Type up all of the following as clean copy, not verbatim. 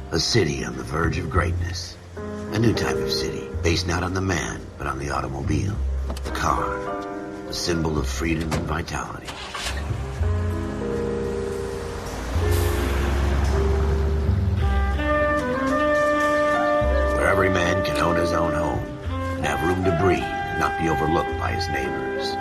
A city on the verge of greatness. A new type of city, based not on the man, but on the automobile. The car. A symbol of freedom and vitality. Where every man can own his own home and have room to breathe and not be overlooked by his neighbors.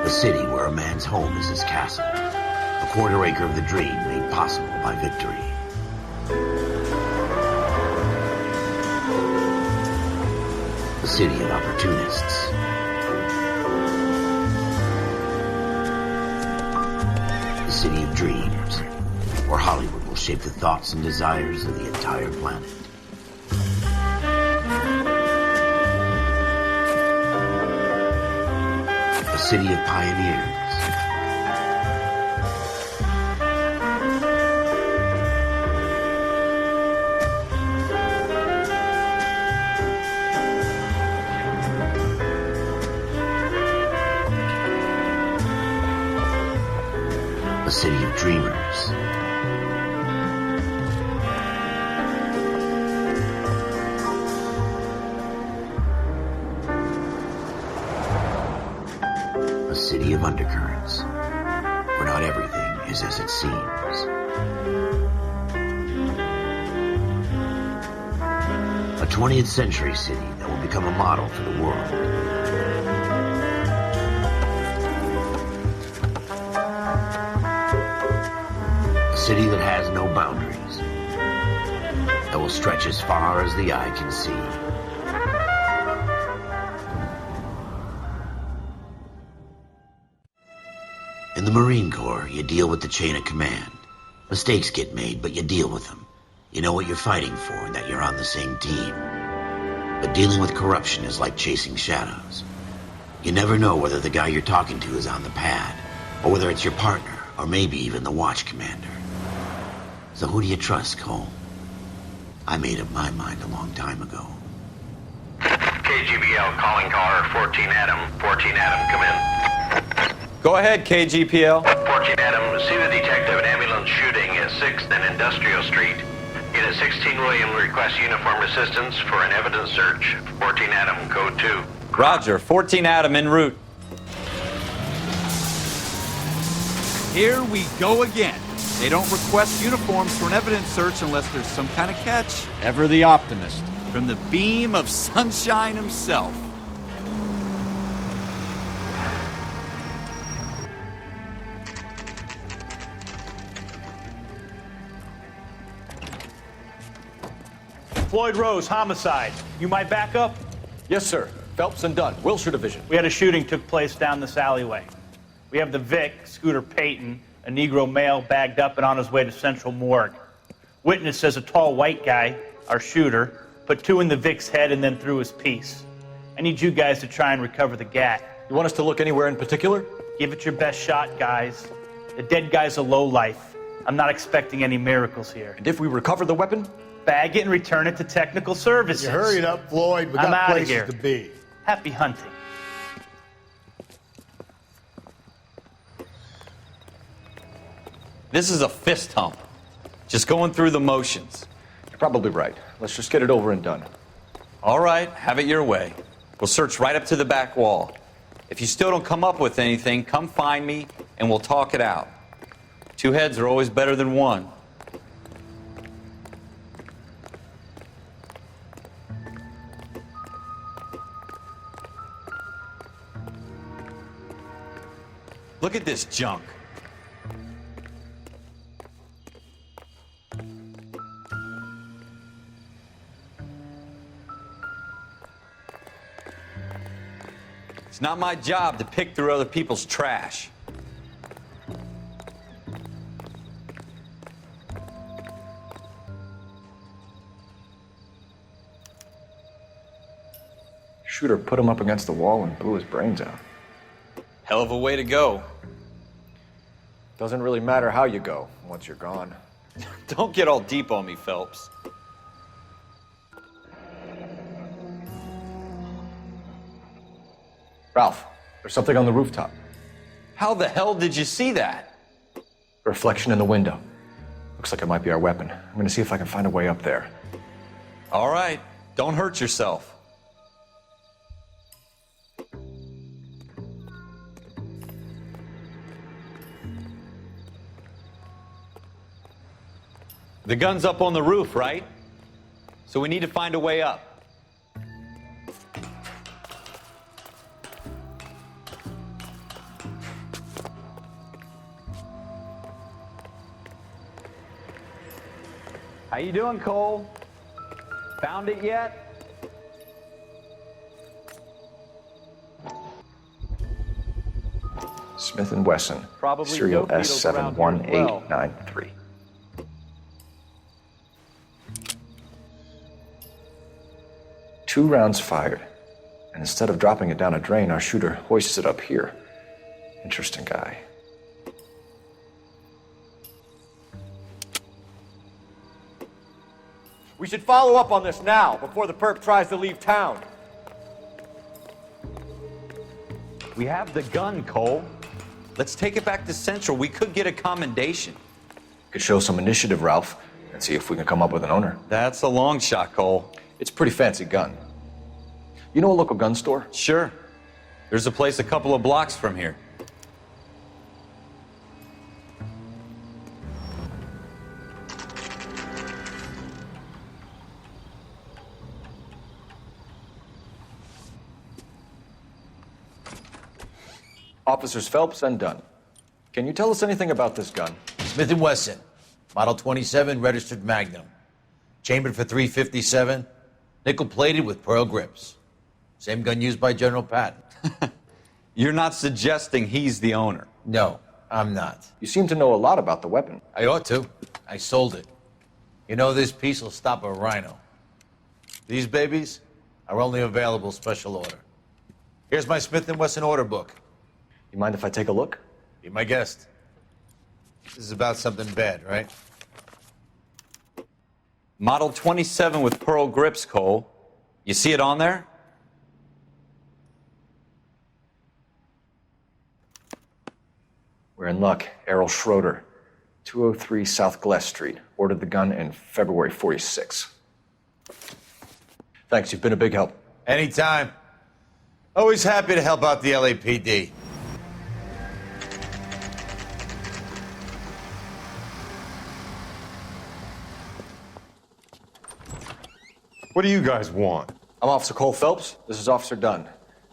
A city where a man's home is his castle. A quarter acre of the dream made possible by victory. A city of opportunists. A city of dreams, where Hollywood will shape the thoughts and desires of the entire planet. A city of pioneers. A city of dreamers. A city of undercurrents, where not everything is as it seems. A 20th century city that will become a model for the world. A city that has no boundaries, that will stretch as far as the eye can see. In the Marine Corps, you deal with the chain of command. Mistakes get made, but you deal with them. You know what you're fighting for and that you're on the same team. But dealing with corruption is like chasing shadows. You never know whether the guy you're talking to is on the pad, or whether it's your partner, or maybe even the watch commander. So who do you trust, Cole? I made up my mind a long time ago. KGBL calling caller 14 Adam. 14 Adam, come in. Go ahead, KGPL. 14 Adam, see the detective an ambulance shooting at 6th and Industrial Street. Unit 16 William requests uniformed assistance for an evidence search. 14 Adam, code 2. Roger, 14 Adam en route. Here we go again. They don't request uniforms for an evidence search unless there's some kind of catch. Ever the optimist. From the beam of sunshine himself. Floyd Rose, homicide. You might back up? Yes, sir. Phelps and Dunn, Wilshire Division. We had a shooting took place down this alleyway. We have the Vic, Scooter Payton, a Negro male bagged up and on his way to Central Morgue. Witness says a tall white guy, our shooter, put 2 in the Vic's head and then threw his piece. I need you guys to try and recover the gat. You want us to look anywhere in particular? Give it your best shot, guys. The dead guy's a lowlife. I'm not expecting any miracles here. And if we recover the weapon? Bag it and return it to technical services. You hurried up, Floyd. We I'm got outta places here. to be. Happy hunting. This is a fist hump. Just going through the motions. You're probably right. Let's just get it over and done. All right, have it your way. We'll search right up to the back wall. If you still don't come up with anything, come find me and we'll talk it out. 2 heads are always better than 1. Look at this junk. It's not my job to pick through other people's trash. Shooter put him up against the wall and blew his brains out. Hell of a way to go. Doesn't really matter how you go once you're gone. Don't get all deep on me, Phelps. Ralph, there's something on the rooftop. How the hell did you see that? A reflection in the window. Looks like it might be our weapon. I'm gonna see if I can find a way up there. All right, don't hurt yourself. The gun's up on the roof, right? So we need to find a way up. How you doing, Cole? Found it yet? Smith & Wesson, Probably serial dope beetles around here as well. S71893. Two rounds fired, and instead of dropping it down a drain, our shooter hoists it up here. Interesting guy. We should follow up on this now, before the perp tries to leave town. We have the gun, Cole. Let's take it back to Central. We could get a commendation. Could show some initiative, Ralph, and see if we can come up with an owner. That's a long shot, Cole. It's a pretty fancy gun. You know a local gun store? Sure. There's a place a couple of blocks from here. Officers Phelps and Dunn. Can you tell us anything about this gun? Smith & Wesson, Model 27, registered Magnum. Chambered for .357, nickel-plated with pearl grips. Same gun used by General Patton. You're not suggesting he's the owner? No, I'm not. You seem to know a lot about the weapon. I ought to. I sold it. You know, this piece will stop a rhino. These babies are only available special order. Here's my Smith & Wesson order book. You mind if I take a look? Be my guest. This is about something bad, right? Model 27 with pearl grips, Cole. You see it on there? We're in luck. Errol Schroeder, 203 South Glass Street. Ordered the gun in February '46. Thanks, you've been a big help. Anytime. Always happy to help out the LAPD. What do you guys want? I'm Officer Cole Phelps. This is Officer Dunn,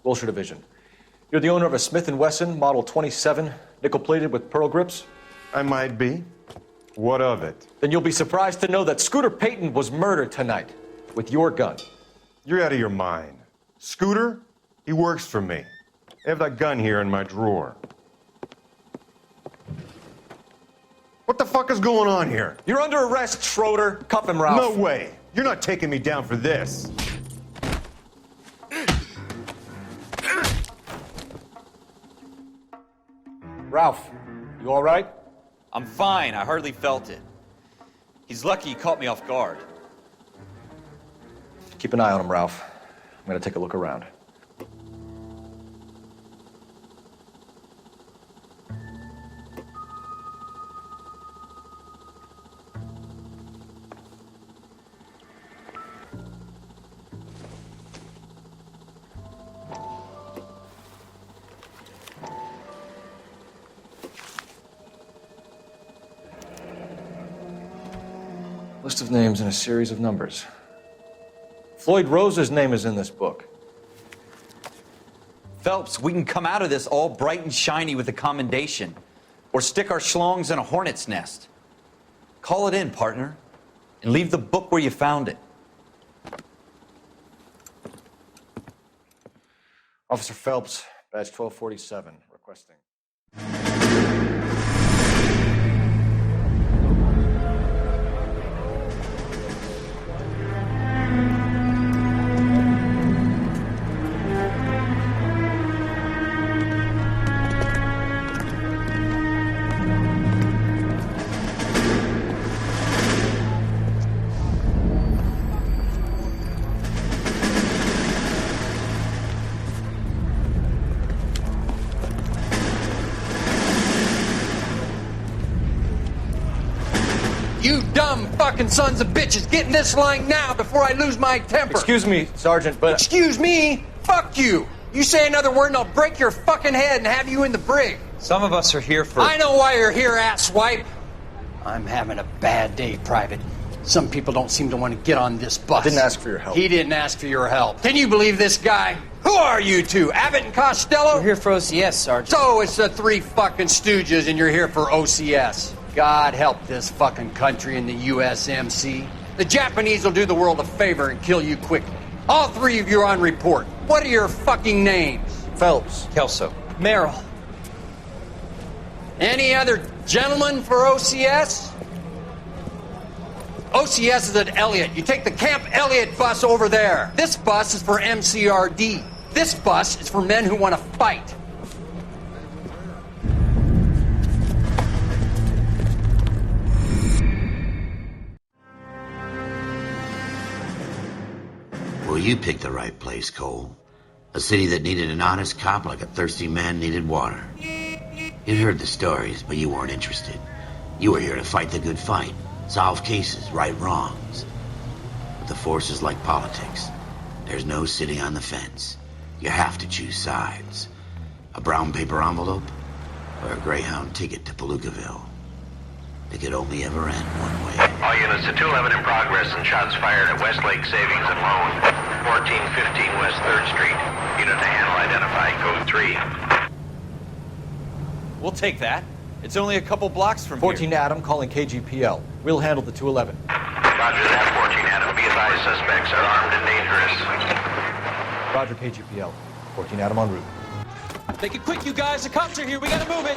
Wilshire Division. You're the owner of a Smith & Wesson Model 27, nickel-plated with pearl grips? I might be. What of it? Then you'll be surprised to know that Scooter Payton was murdered tonight with your gun. You're out of your mind. Scooter? He works for me. I have that gun here in my drawer. What the fuck is going on here? You're under arrest, Schroeder. Cuff him, Ralph. No way. You're not taking me down for this. Ralph, you all right? I'm fine. I hardly felt it. He's lucky he caught me off guard. Keep an eye on him, Ralph. I'm gonna take a look around. List of names and a series of numbers. Floyd Rose's name is in this book. Phelps, we can come out of this all bright and shiny with a commendation, or stick our schlongs in a hornet's nest. Call it in, partner, and leave the book where you found it. Officer Phelps, badge 1247, requesting. You dumb fucking sons of bitches, get in this line now before I lose my temper. Excuse me, Sergeant, but... Excuse me? Fuck you. You say another word and I'll break your fucking head and have you in the brig. Some of us are here for... I know why you're here, asswipe. I'm having a bad day, Private. Some people don't seem to want to get on this bus. I didn't ask for your help. He didn't ask for your help. Can you believe this guy? Who are you two? Abbott and Costello? We're here for OCS, Sergeant. So it's the three fucking stooges and you're here for OCS. God help this fucking country and the USMC. The Japanese will do the world a favor and kill you quickly. All three of you are on report. What are your fucking names? Phelps. Kelso. Merrill. Any other gentlemen for OCS? OCS is at Elliott. You take the Camp Elliott bus over there. This bus is for MCRD. This bus is for men who want to fight. Well, you picked the right place, Cole. A city that needed an honest cop like a thirsty man needed water. You'd heard the stories, but you weren't interested. You were here to fight the good fight, solve cases, right wrongs. But the force is like politics. There's no sitting on the fence. You have to choose sides. A brown paper envelope or a Greyhound ticket to Palookaville. It could only ever end one way. All units to 211 in progress and shots fired at Westlake Savings and Loan, 1415 West 3rd Street. Unit to handle identified, code 3. We'll take that. It's only a couple blocks from 14 here. Adam calling KGPL. We'll handle the 211. Roger that, 14 Adam. Be advised, suspects are armed and dangerous. Roger, KGPL. 14 Adam en route. Make it quick, you guys. The cops are here. We gotta move it.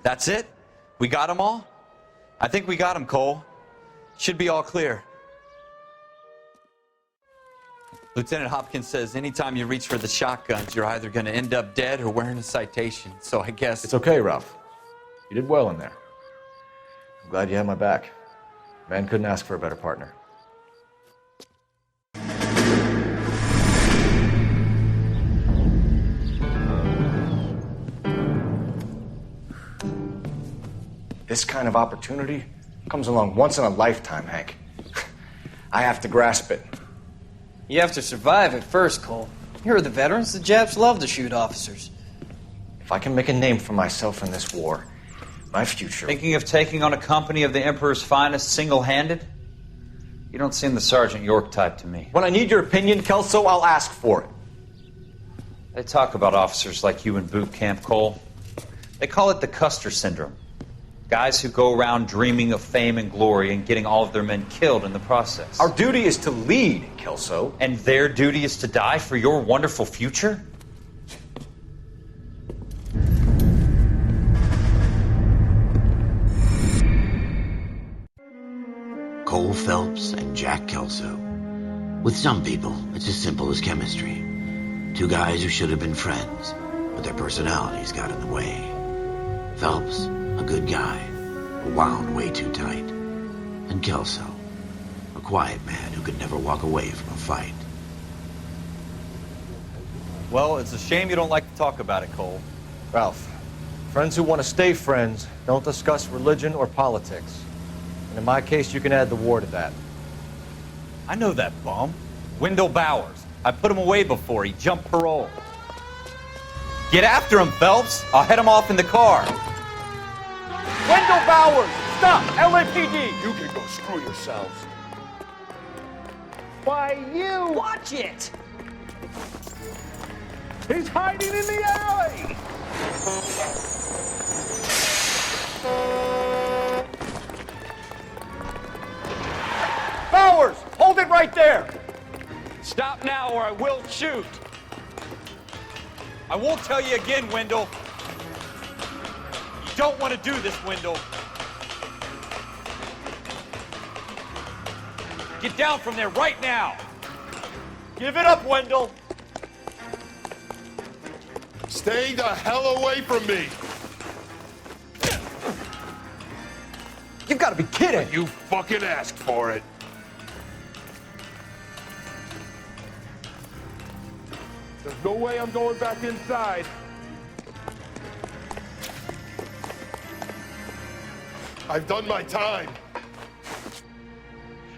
That's it? We got them all? I think we got them, Cole. Should be all clear. Lieutenant Hopkins says anytime you reach for the shotguns, you're either going to end up dead or wearing a citation. So I guess... It's okay, Ralph. You did well in there. I'm glad you had my back. Man couldn't ask for a better partner. This kind of opportunity comes along once in a lifetime, Hank. I have to grasp it. You have to survive it first, Cole. Here are the veterans. The Japs love to shoot officers. If I can make a name for myself in this war, my future... Thinking of taking on a company of the Emperor's finest single-handed? You don't seem the Sergeant York type to me. When I need your opinion, Kelso, I'll ask for it. They talk about officers like you in boot camp, Cole. They call it the Custer Syndrome. Guys who go around dreaming of fame and glory and getting all of their men killed in the process. Our duty is to lead, Kelso. And their duty is to die for your wonderful future? Cole Phelps and Jack Kelso. With some people, it's as simple as chemistry. Two guys who should have been friends, but their personalities got in the way. Phelps, a good guy, but wound way too tight. And Kelso, a quiet man who could never walk away from a fight. Well, it's a shame you don't like to talk about it, Cole. Ralph, friends who want to stay friends don't discuss religion or politics. And in my case, you can add the war to that. I know that bum. Wendell Bowers. I put him away before. He jumped parole. Get after him, Phelps. I'll head him off in the car. Wendell Bowers! Stop! LAPD! You can go screw yourselves. Why, you... Watch it! He's hiding in the alley! Bowers! Hold it right there! Stop now or I will shoot. I won't tell you again, Wendell. You don't want to do this, Wendell. Get down from there right now. Give it up, Wendell! Stay the hell away from me! You've got to be kidding. You fucking asked for it. There's no way I'm going back inside. I've done my time.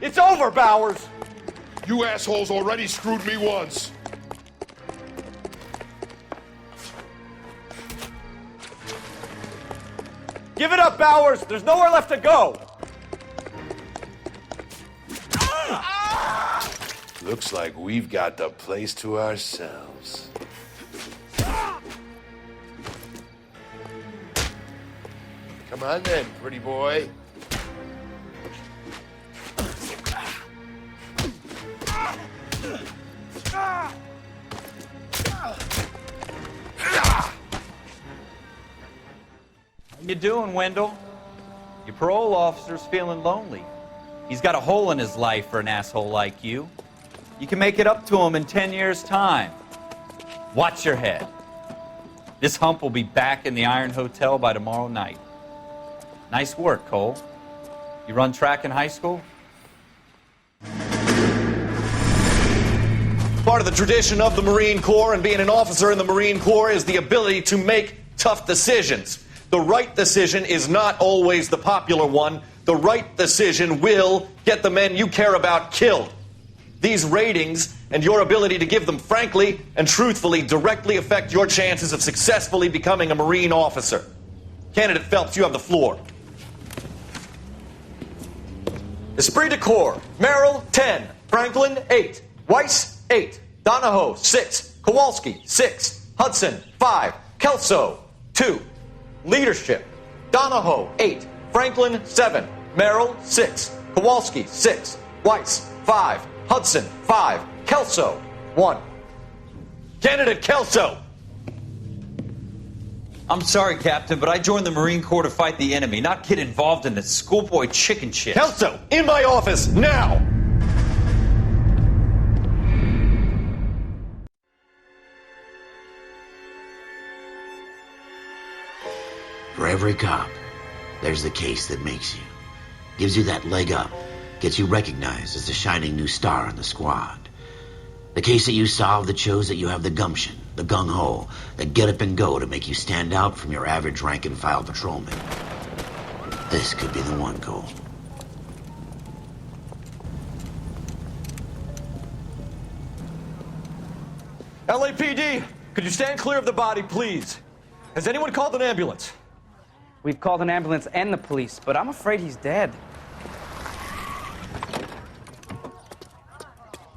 It's over, Bowers. You assholes already screwed me once. Give it up, Bowers. There's nowhere left to go. Looks like we've got the place to ourselves. Come on then, pretty boy. How you doing, Wendell? Your parole officer's feeling lonely. He's got a hole in his life for an asshole like you. You can make it up to him in 10 years' time. Watch your head. This hump will be back in the Iron Hotel by tomorrow night. Nice work, Cole. You run track in high school? Part of the tradition of the Marine Corps and being an officer in the Marine Corps is the ability to make tough decisions. The right decision is not always the popular one. The right decision will get the men you care about killed. These ratings and your ability to give them frankly and truthfully directly affect your chances of successfully becoming a Marine officer. Candidate Phelps, you have the floor. Esprit de Corps, Merrill, 10. Franklin, 8. Weiss, 8. Donahoe, 6. Kowalski, 6. Hudson, 5. Kelso, 2. Leadership, Donahoe, 8. Franklin, 7. Merrill, 6. Kowalski, 6. Weiss, 5. Hudson, 5. Kelso, 1. Candidate Kelso! I'm sorry, Captain, but I joined the Marine Corps to fight the enemy, not get involved in the schoolboy chicken shit. Kelso, in my office, now! For every cop, there's the case that makes you. Gives you that leg up. Gets you recognized as the shining new star in the squad. The case that you solve that shows that you have the gumption, the gung-ho, the get up and go to make you stand out from your average rank-and-file patrolman. This could be the one, Cole. LAPD, could you stand clear of the body, please? Has anyone called an ambulance? We've called an ambulance and the police, but I'm afraid he's dead.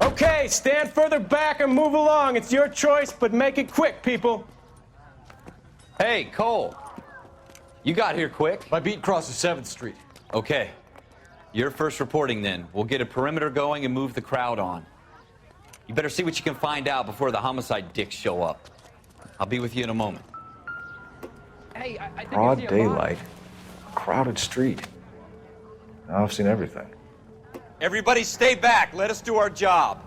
Okay, stand further back and move along. It's your choice, but make it quick, people. Hey, Cole. You got here quick. My beat crosses 7th Street. Okay. You're first reporting then. We'll get a perimeter going and move the crowd on. You better see what you can find out before the homicide dicks show up. I'll be with you in a moment. Hey, I think Broad I see a daylight, a crowded street. Now I've seen everything. Everybody stay back. Let us do our job.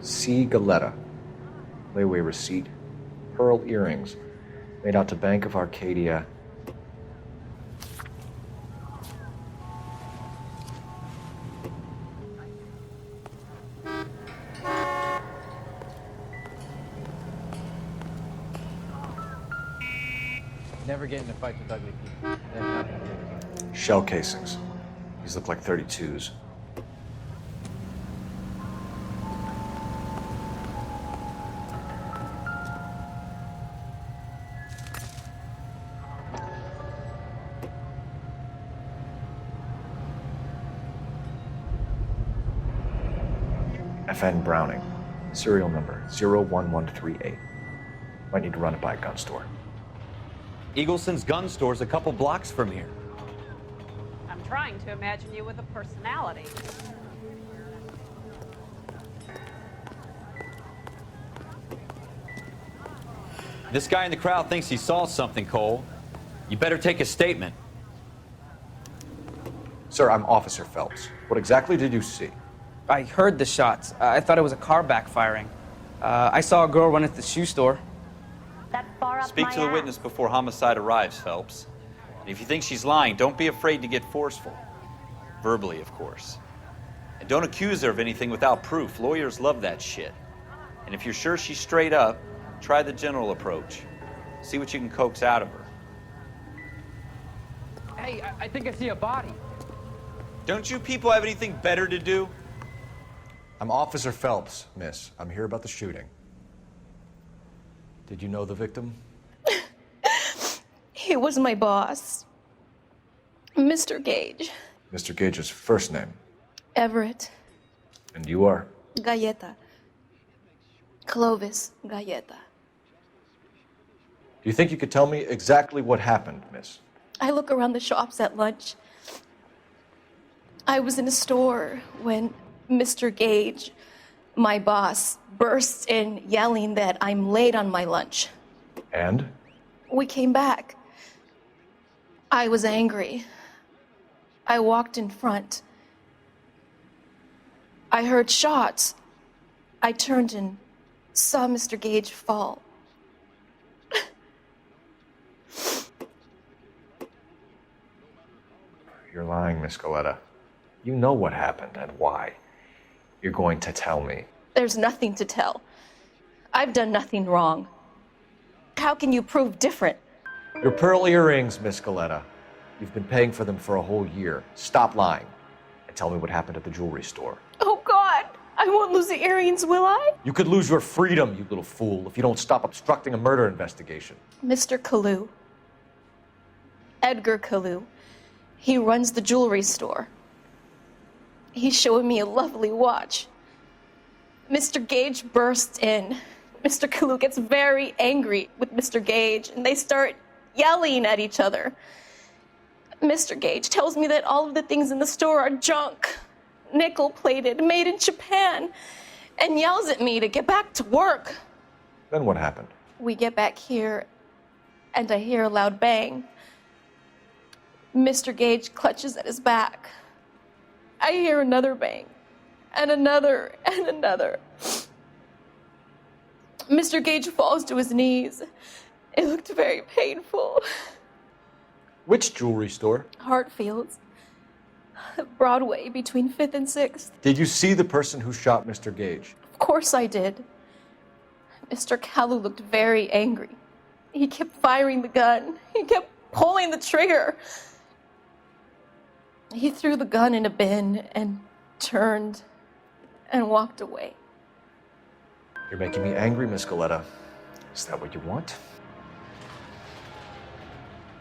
C. Galetta. Layaway receipt. Pearl earrings. Made out to Bank of Arcadia. Never get into fights with ugly people. They're not gonna do it. Shell casings. These look like 32s. FN Browning. Serial number 01138. Might need to run it by a gun store. Eagleson's gun store's a couple blocks from here. I'm trying to imagine you with a personality. This guy in the crowd thinks he saw something, Cole. You better take a statement. Sir, I'm Officer Phelps. What exactly did you see? I heard the shots. I thought it was a car backfiring. I saw a girl run into the shoe store. That far up Speak my to the ass. witness before homicide arrives, Phelps. And if you think she's lying, don't be afraid to get forceful. Verbally, of course. And don't accuse her of anything without proof. Lawyers love that shit. And if you're sure she's straight up, try the general approach. See what you can coax out of her. Hey, I think I see a body. Don't you people have anything better to do? I'm Officer Phelps, miss. I'm here about the shooting. Did you know the victim? He was my boss, Mr. Gage. Mr. Gage's first name. Everett. And you are? Galleta. Clovis Galleta. Do you think you could tell me exactly what happened, miss? I look around the shops at lunch. I was in a store when Mr. Gage, my boss, bursts in yelling that I'm late on my lunch. And? We came back. I was angry. I walked in front. I heard shots. I turned and saw Mr. Gage fall. You're lying, Miss Galleta. You know what happened and why. You're going to tell me. There's nothing to tell. I've done nothing wrong. How can you prove different? Your pearl earrings, Miss Galleta. You've been paying for them for a whole year. Stop lying and tell me what happened at the jewelry store. Oh, God. I won't lose the earrings, will I? You could lose your freedom, you little fool, if you don't stop obstructing a murder investigation. Mr. Kalu. Edgar Kalu. He runs the jewelry store. He's showing me a lovely watch. Mr. Gage bursts in. Mr. Kalu gets very angry with Mr. Gage, and they start yelling at each other. Mr. Gage tells me that all of the things in the store are junk, nickel-plated, made in Japan, and yells at me to get back to work. Then what happened? We get back here, and I hear a loud bang. Mr. Gage clutches at his back. I hear another bang, and another, and another. Mr. Gage falls to his knees. It looked very painful. Which jewelry store? Hartfield's. Broadway, between 5th and 6th. Did you see the person who shot Mr. Gage? Of course I did. Mr. Kalu looked very angry. He kept firing the gun. He kept pulling the trigger. He threw the gun in a bin and turned and walked away. You're making me angry, Miss Galleta. Is that what you want?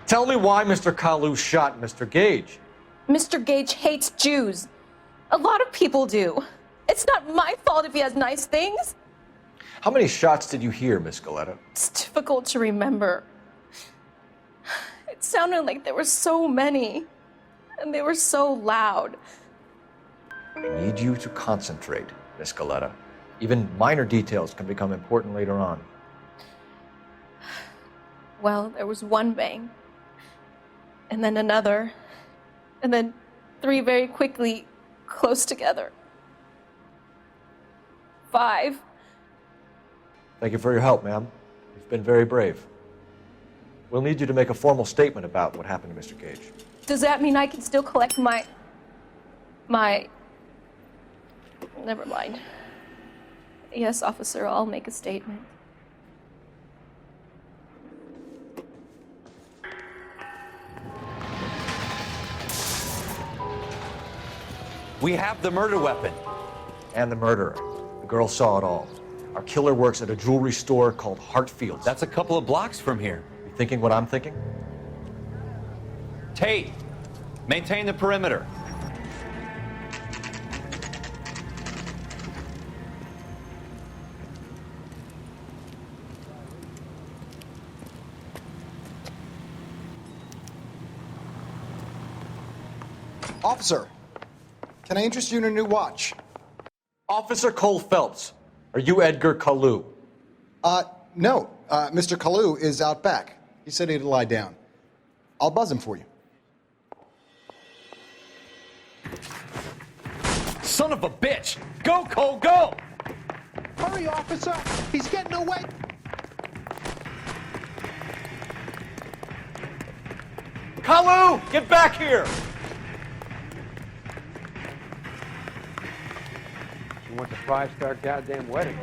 Tell me why Mr. Kalu shot Mr. Gage. Mr. Gage hates Jews. A lot of people do. It's not my fault if he has nice things. How many shots did you hear, Miss Galleta? It's difficult to remember. It sounded like there were so many, and they were so loud. I need you to concentrate, Miss Galleta. Even minor details can become important later on. Well, there was one bang, and then another, and then 3 very quickly, close together. 5. Thank you for your help, ma'am. You've been very brave. We'll need you to make a formal statement about what happened to Mr. Gage. Does that mean I can still collect my... Never mind. Yes, officer, I'll make a statement. We have the murder weapon. And the murderer. The girl saw it all. Our killer works at a jewelry store called Hartfield's. That's a couple of blocks from here. You thinking what I'm thinking? Tate, maintain the perimeter. Officer, can I interest you in a new watch? Officer Cole Phelps, are you Edgar Kalu? No. Mr. Kalu is out back. He said he'd lie down. I'll buzz him for you. Son of a bitch! Go, Cole, go! Hurry, officer! He's getting away! Kalu, get back here! She wants a 5-star goddamn wedding.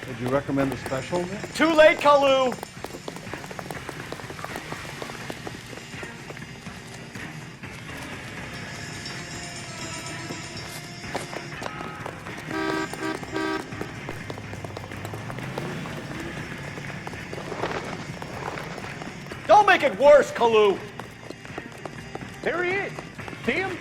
Would you recommend the special? Too late, Kalu! Don't make it worse, Kalu! There he is! See him?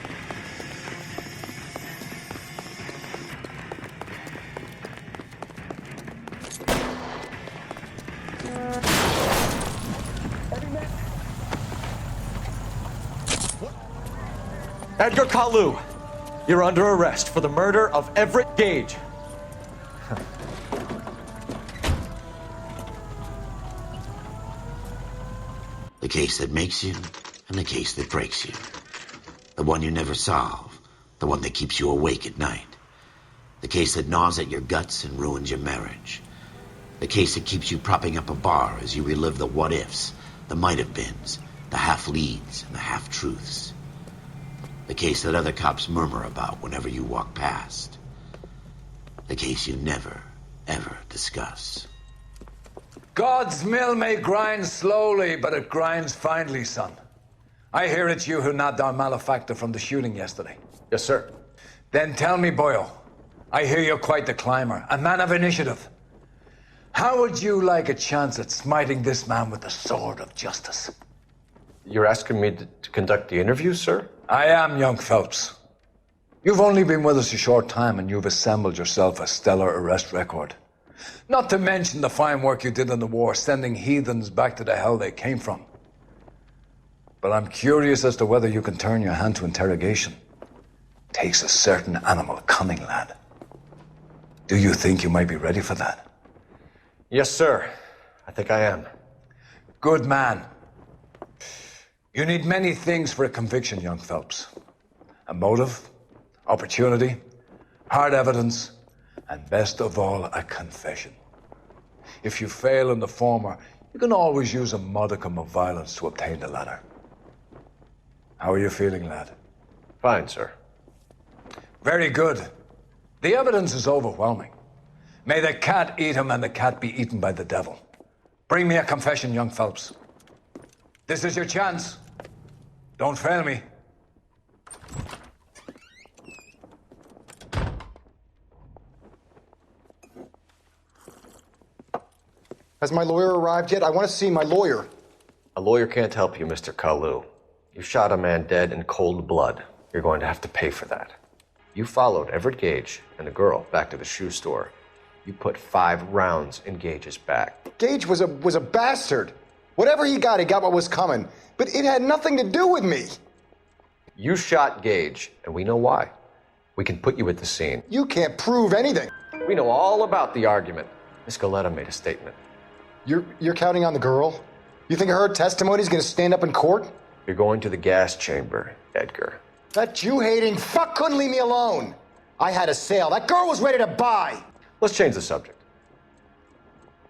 Edgar Kalu, you're under arrest for the murder of Everett Gage. The case that makes you and the case that breaks you. The one you never solve. The one that keeps you awake at night. The case that gnaws at your guts and ruins your marriage. The case that keeps you propping up a bar as you relive the what-ifs, the might-have-beens, the half-leads, and the half-truths. The case that other cops murmur about whenever you walk past. The case you never, ever discuss. God's mill may grind slowly, but it grinds finely, son. I hear it's you who nabbed our malefactor from the shooting yesterday. Yes, sir. Then tell me, Boyle, I hear you're quite the climber, a man of initiative. How would you like a chance at smiting this man with the sword of justice? You're asking me to conduct the interview, sir? I am, young Phelps. You've only been with us a short time and you've assembled yourself a stellar arrest record. Not to mention the fine work you did in the war, sending heathens back to the hell they came from. But I'm curious as to whether you can turn your hand to interrogation. Takes a certain animal cunning, lad. Do you think you might be ready for that? Yes, sir. I think I am. Good man. You need many things for a conviction, young Phelps. A motive, opportunity, hard evidence, and best of all, a confession. If you fail in the former, you can always use a modicum of violence to obtain the latter. How are you feeling, lad? Fine, sir. Very good. The evidence is overwhelming. May the cat eat him and the cat be eaten by the devil. Bring me a confession, young Phelps. This is your chance. Don't fail me. Has my lawyer arrived yet? I want to see my lawyer. A lawyer can't help you, Mr. Kalu. You shot a man dead in cold blood. You're going to have to pay for that. You followed Everett Gage and the girl back to the shoe store. You put 5 rounds in Gage's back. Gage was a bastard. Whatever he got what was coming. But it had nothing to do with me. You shot Gage, and we know why. We can put you at the scene. You can't prove anything. We know all about the argument. Miss Galetta made a statement. You're counting on the girl? You think her testimony is going to stand up in court? You're going to the gas chamber, Edgar. That Jew-hating fuck couldn't leave me alone. I had a sale. That girl was ready to buy. Let's change the subject.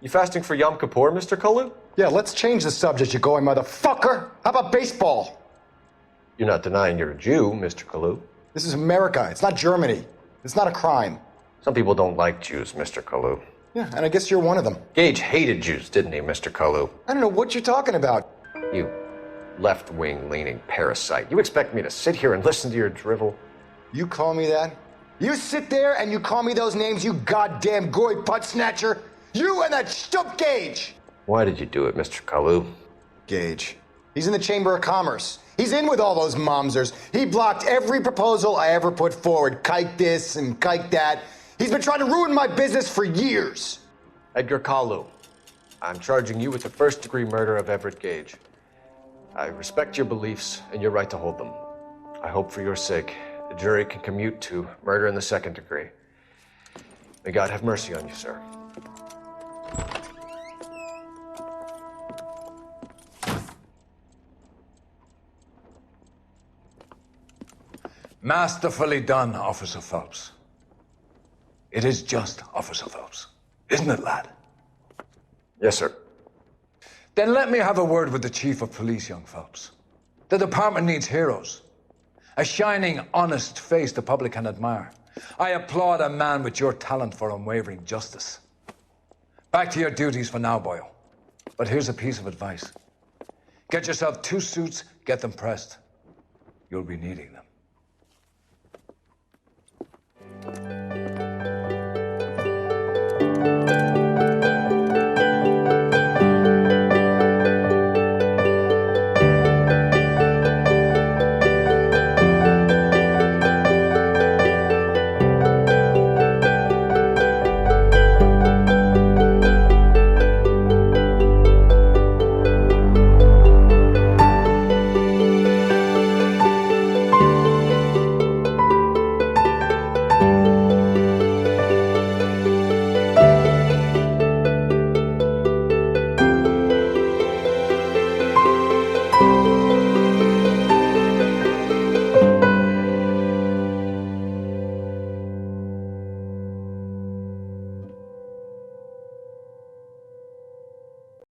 You fasting for Yom Kippur, Mr. Kalu? Yeah, let's change the subject, you going motherfucker. How about baseball? You're not denying you're a Jew, Mr. Kalu. This is America. It's not Germany. It's not a crime. Some people don't like Jews, Mr. Kalu. Yeah, and I guess you're one of them. Gage hated Jews, didn't he, Mr. Kalu? I don't know what you're talking about. You left-wing leaning parasite. You expect me to sit here and listen to your drivel? You call me that? You sit there and you call me those names, you goddamn goy putt snatcher? You and that stup Gage! Why did you do it, Mr. Kalu? Gage. He's in the Chamber of Commerce. He's in with all those momsers. He blocked every proposal I ever put forward. Kike this and kike that. He's been trying to ruin my business for years. Edgar Kalu, I'm charging you with the first-degree murder of Everett Gage. I respect your beliefs and your right to hold them. I hope for your sake the jury can commute to murder in the second degree. May God have mercy on you, sir. Masterfully done, Officer Phelps. It is just Officer Phelps, isn't it, lad? Yes, sir. Then let me have a word with the Chief of Police, young Phelps. The department needs heroes. A shining, honest face the public can admire. I applaud a man with your talent for unwavering justice. Back to your duties for now, Boyle. But here's a piece of advice. Get yourself 2 suits, get them pressed. You'll be needing them.